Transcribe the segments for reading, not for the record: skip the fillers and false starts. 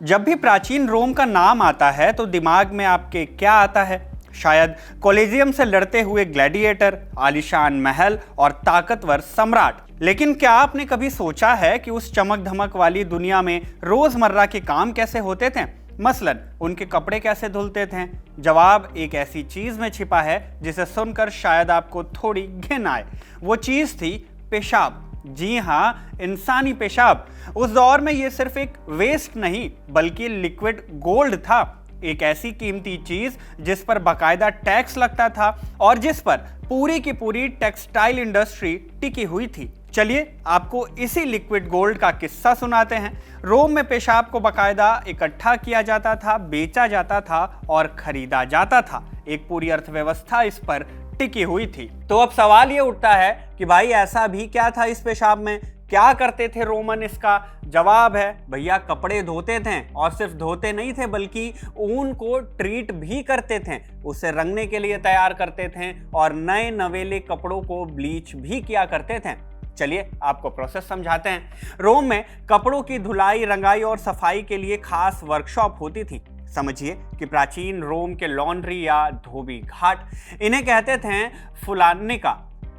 जब भी प्राचीन रोम का नाम आता है तो दिमाग में आपके क्या आता है? शायद कोलिजियम से लड़ते हुए ग्लैडिएटर, आलीशान महल और ताकतवर सम्राट। लेकिन क्या आपने कभी सोचा है कि उस चमक धमक वाली दुनिया में रोजमर्रा के काम कैसे होते थे? मसलन उनके कपड़े कैसे धुलते थे? जवाब एक ऐसी चीज में छिपा है जिसे सुनकर शायद आपको थोड़ी घिन आए। वो चीज थी पेशाब। जी हाँ, इंसानी पेशाब। उस दौर में ये सिर्फ एक वेस्ट नहीं बल्कि लिक्विड गोल्ड था। एक ऐसी कीमती चीज जिस पर बाकायदा टैक्स लगता था और जिस पर पूरी की पूरी टेक्सटाइल इंडस्ट्री टिकी हुई थी। चलिए आपको इसी लिक्विड गोल्ड का किस्सा सुनाते हैं। रोम में पेशाब को बाकायदा इकट्ठा किया जाता था, बेचा जाता था और खरीदा जाता था। एक पूरी अर्थव्यवस्था इस पर टिकी हुई थी। तो अब सवाल ये उठता है कि भाई ऐसा भी क्या था इस पेशाब में? क्या करते थे रोमन? इसका जवाब है भैया, कपड़े धोते थे और सिर्फ धोते नहीं थे बल्कि ऊन को ट्रीट भी करते थे, उसे रंगने के लिए तैयार करते थे और नए नवेले कपड़ों को ब्लीच भी किया करते थे। चलिए आपको प्रोसेस समझाते हैं। रोम में कपड़ों की धुलाई, रंगाई और सफाई के लिए खास वर्कशॉप होती थी। समझिए कि प्राचीन रोम के लॉन्ड्री या धोबी घाट, इन्हें कहते थे फुलानिका।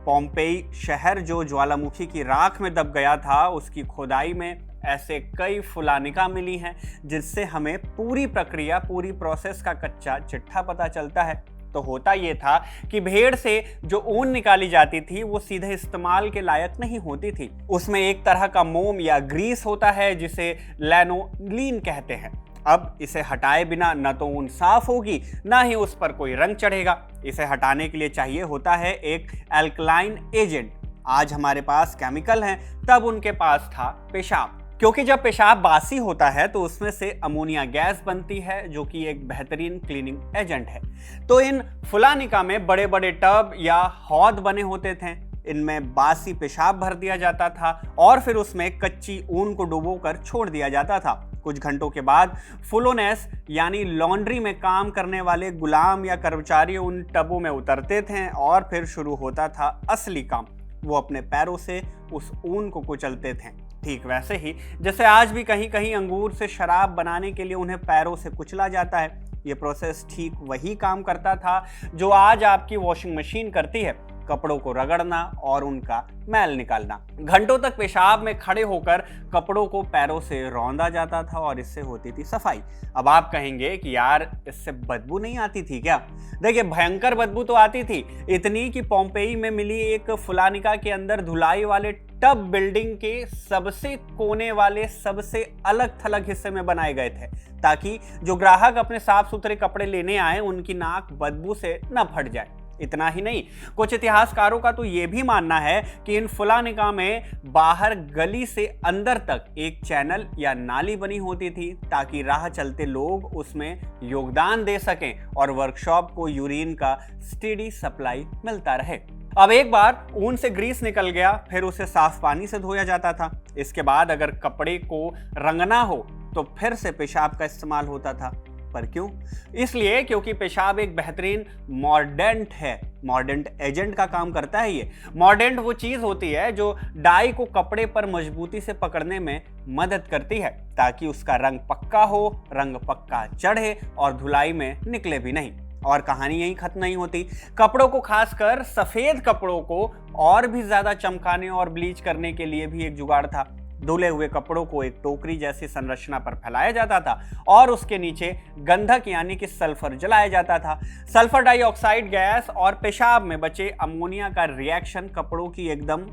पोम्पेई शहर जो ज्वालामुखी की राख में दब गया था, उसकी खोदाई में ऐसे कई फुलानिका मिली हैं जिससे हमें पूरी प्रक्रिया, पूरी प्रोसेस का कच्चा चिट्ठा पता चलता है। तो होता ये था कि भेड़ से जो ऊन निकाली जाती थी वो सीधे इस्तेमाल के लायक नहीं होती थी। उसमें एक तरह का मोम या ग्रीस होता है जिसे लैनोलीन कहते हैं। अब इसे हटाए बिना न तो ऊन साफ होगी ना ही उस पर कोई रंग चढ़ेगा। इसे हटाने के लिए चाहिए होता है एक एल्कलाइन एजेंट। आज हमारे पास केमिकल हैं, तब उनके पास था पेशाब। क्योंकि जब पेशाब बासी होता है तो उसमें से अमोनिया गैस बनती है जो कि एक बेहतरीन क्लीनिंग एजेंट है। तो इन फुलानिका में बड़े बड़े टब या हौद बने होते थे। इनमें बासी पेशाब भर दिया जाता था और फिर उसमें कच्ची ऊन को डुबोकर छोड़ दिया जाता था। कुछ घंटों के बाद फुलोनेस यानी लॉन्ड्री में काम करने वाले गुलाम या कर्मचारी उन टबों में उतरते थे और फिर शुरू होता था असली काम। वो अपने पैरों से उस ऊन को कुचलते थे, ठीक वैसे ही जैसे आज भी कहीं कहीं अंगूर से शराब बनाने के लिए उन्हें पैरों से कुचला जाता है। ये प्रोसेस ठीक वही काम करता था जो आज आपकी वॉशिंग मशीन करती है, कपड़ों को रगड़ना और उनका मैल निकालना। घंटों तक पेशाब में खड़े होकर कपड़ों को पैरों से रौंदा जाता था और इससे होती थी सफाई। अब आप कहेंगे कि यार इससे बदबू नहीं आती थी क्या? देखिए, भयंकर बदबू तो आती थी, इतनी कि पोम्पेई में मिली एक फुलानिका के अंदर धुलाई वाले टब बिल्डिंग के सबसे कोने वाले सबसे अलग थलग हिस्से में बनाए गए थे ताकि जो ग्राहक अपने साफ सुथरे कपड़े लेने आए उनकी नाक बदबू से न फट जाए। इतना ही नहीं, कुछ इतिहासकारों का तो ये भी मानना है कि इन फुलानिका में बाहर गली से अंदर तक एक चैनल या नाली बनी होती थी ताकि राह चलते लोग उसमें योगदान दे सकें और वर्कशॉप को यूरिन का स्टेडी सप्लाई मिलता रहे। अब एक बार ऊन से ग्रीस निकल गया, फिर उसे साफ पानी से धोया जाता था। इसके बाद अगर कपड़े को रंगना हो तो फिर से पेशाब का इस्तेमाल होता था। पर क्यों? इसलिए क्योंकि पेशाब एक बेहतरीन मॉर्डेंट है। मॉर्डेंट एजेंट का काम करता है। ये मॉर्डेंट वो चीज होती है जो डाई को कपड़े पर मजबूती से पकड़ने में मदद करती है ताकि उसका रंग पक्का हो, रंग पक्का चढ़े और धुलाई में निकले भी नहीं। और कहानी यही खत्म नहीं होती। कपड़ों को, खासकर सफेद कपड़ों को और भी ज्यादा चमकाने और ब्लीच करने के लिए भी एक जुगाड़ था। धुले हुए कपड़ों को एक टोकरी जैसी संरचना पर फैलाया जाता था और उसके नीचे गंधक यानी कि सल्फर जलाया जाता था। सल्फर डाइऑक्साइड गैस और पेशाब में बचे अमोनिया का रिएक्शन कपड़ों की एकदम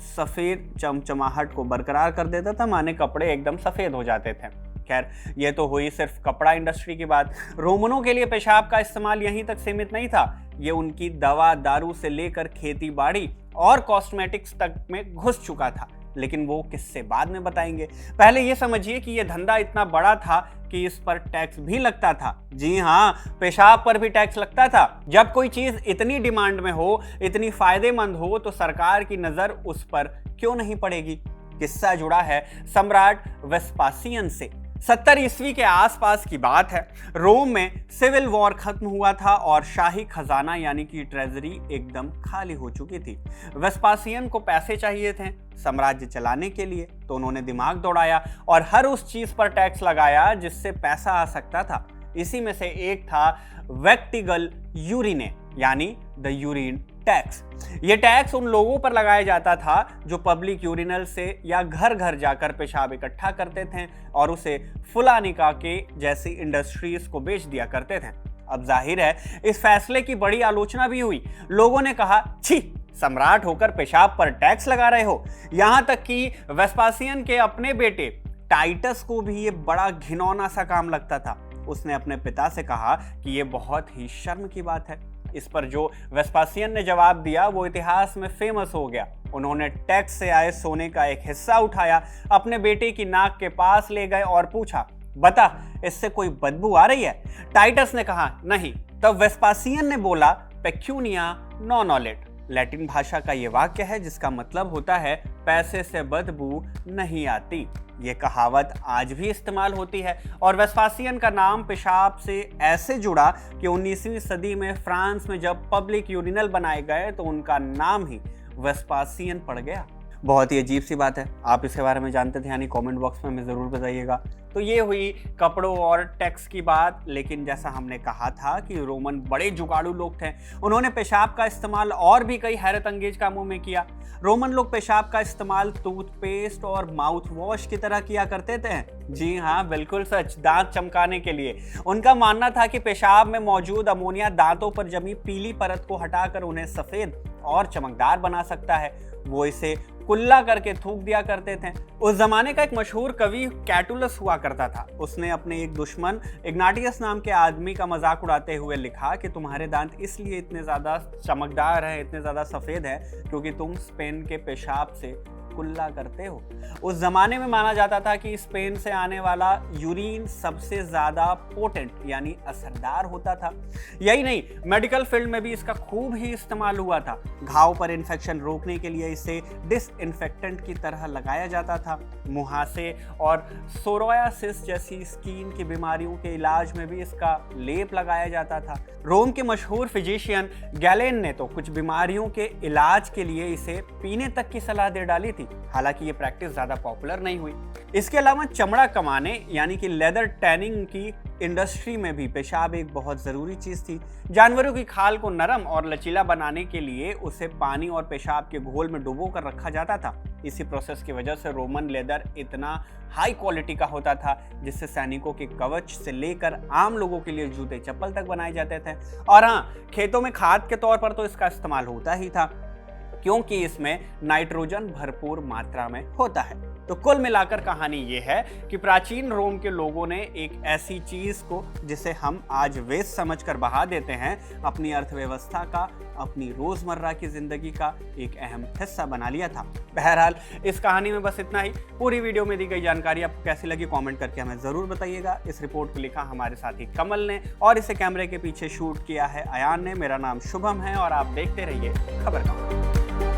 सफेद चमचमाहट को बरकरार कर देता था, माने कपड़े एकदम सफेद हो जाते थे। खैर, ये तो हुई सिर्फ कपड़ा इंडस्ट्री की बात। रोमनों के लिए पेशाब का इस्तेमाल यहीं तक सीमित नहीं था। ये उनकी दवा दारू से लेकर खेती बाड़ी और कॉस्मेटिक्स तक में घुस चुका था। लेकिन वो किससे बाद में बताएंगे। पहले ये समझिए कि ये धंधा इतना बड़ा था कि इस पर टैक्स भी लगता था। जी हाँ, पेशाब पर भी टैक्स लगता था। जब कोई चीज इतनी डिमांड में हो, इतनी फायदेमंद हो, तो सरकार की नजर उस पर क्यों नहीं पड़ेगी? किस्सा जुड़ा है सम्राट वेस्पासियन से। 70 ईस्वी के आसपास की बात है। रोम में सिविल वॉर खत्म हुआ था और शाही खजाना यानी कि ट्रेजरी एकदम खाली हो चुकी थी। वेस्पासियन को पैसे चाहिए थे साम्राज्य चलाने के लिए, तो उन्होंने दिमाग दौड़ाया और हर उस चीज पर टैक्स लगाया जिससे पैसा आ सकता था। इसी में से एक था वेक्टिगल यूरिने यानी द यूरिन टैक्स। ये टैक्स उन लोगों पर लगाया जाता था जो पब्लिक यूरिनल से या घर घर जाकर पेशाब इकट्ठा करते थे और उसे फुलानिका के जैसी इंडस्ट्रीज को बेच दिया करते थे। अब जाहिर है इस फैसले की बड़ी आलोचना भी हुई। लोगों ने कहा, छी, सम्राट होकर पेशाब पर टैक्स लगा रहे हो। यहां तक कि वेस्पासियन के अपने बेटे टाइटस को भी ये बड़ा घिनौना सा काम लगता था। उसने अपने पिता से कहा कि ये बहुत ही शर्म की बात है। इस पर जो वेस्पासियन ने जवाब दिया वो इतिहास में फेमस हो गया। उन्होंने टैक्स से आए सोने का एक हिस्सा उठाया, अपने बेटे की नाक के पास ले गए और पूछा, बता इससे कोई बदबू आ रही है? टाइटस ने कहा, नहीं। तब वेस्पासियन ने बोला, पेक्यूनिया नॉन ओलेट। लैटिन भाषा का ये वाक्य है जिसका मतलब होता है पैसे से बदबू नहीं आती। ये कहावत आज भी इस्तेमाल होती है और वेस्पासियन का नाम पेशाब से ऐसे जुड़ा कि 19वीं सदी में फ्रांस में जब पब्लिक यूरिनल बनाए गए तो उनका नाम ही वेस्पासियन पड़ गया। बहुत ही अजीब सी बात है। आप इसके बारे में जानते थे यानी कमेंट बॉक्स में हमें ज़रूर बताइएगा। तो ये हुई कपड़ों और टैक्स की बात। लेकिन जैसा हमने कहा था कि रोमन बड़े जुगाड़ू लोग थे, उन्होंने पेशाब का इस्तेमाल और भी कई हैरत अंगेज कामों में किया। रोमन लोग पेशाब का इस्तेमाल टूथपेस्ट और माउथ वॉश की तरह किया करते थे। जी हाँ, बिल्कुल सच, दांत चमकाने के लिए। उनका मानना था कि पेशाब में मौजूद अमोनिया दांतों पर जमी पीली परत को हटाकर उन्हें सफेद और चमकदार बना सकता है। वो इसे कुल्ला करके थूक दिया करते थे। उस जमाने का एक मशहूर कवि कैटुलस हुआ करता था। उसने अपने एक दुश्मन इग्नाटियस नाम के आदमी का मजाक उड़ाते हुए लिखा कि तुम्हारे दांत इसलिए इतने ज़्यादा चमकदार हैं, इतने ज़्यादा सफ़ेद हैं क्योंकि तुम स्पेन के पेशाब से कुल्ला करते हो। उस जमाने में माना जाता था कि स्पेन से आने वाला यूरिन सबसे ज्यादा पोटेंट यानी असरदार होता था। यही नहीं, मेडिकल फील्ड में भी इसका खूब ही इस्तेमाल हुआ था। घाव पर इन्फेक्शन रोकने के लिए इसे डिसइंफेक्टेंट की तरह लगाया जाता था। मुहासे और सोरोयासिस जैसी स्किन की बीमारियों के इलाज में भी इसका लेप लगाया जाता था। रोम के मशहूर फिजिशियन गैलेन ने तो कुछ बीमारियों के इलाज के लिए इसे पीने तक की सलाह दे डाली थी। हालांकि ये प्रैक्टिस ज्यादा पॉपुलर नहीं हुई। इसके अलावा चमड़ा कमाने यानी कि लेदर टैनिंग की इंडस्ट्री में भी पेशाब एक बहुत ज़रूरी चीज़ थी। जानवरों की खाल को नरम और लचीला बनाने के लिए उसे पानी और पेशाब के घोल में डुबो कर रखा जाता था। इसी प्रोसेस की वजह से रोमन लेदर इतना हाई क्वालिटी का होता था जिससे सैनिकों के कवच से लेकर आम लोगों के लिए जूते चप्पल तक बनाए जाते थे। और हाँ, खेतों में खाद के तौर पर तो इसका इस्तेमाल होता ही था क्योंकि इसमें नाइट्रोजन भरपूर मात्रा में होता है। तो कुल मिलाकर कहानी ये है कि प्राचीन रोम के लोगों ने एक ऐसी चीज को जिसे हम आज वेस्ट समझकर बहा देते हैं, अपनी अर्थव्यवस्था का, अपनी रोजमर्रा की जिंदगी का एक अहम हिस्सा बना लिया था। बहरहाल इस कहानी में बस इतना ही। पूरी वीडियो में दी गई जानकारी आपको कैसी लगी कमेंट करके हमें जरूर बताइएगा। इस रिपोर्ट को लिखा हमारे साथी कमल ने और इसे कैमरे के पीछे शूट किया है अयान ने। मेरा नाम शुभम है और आप देखते रहिए खबर का।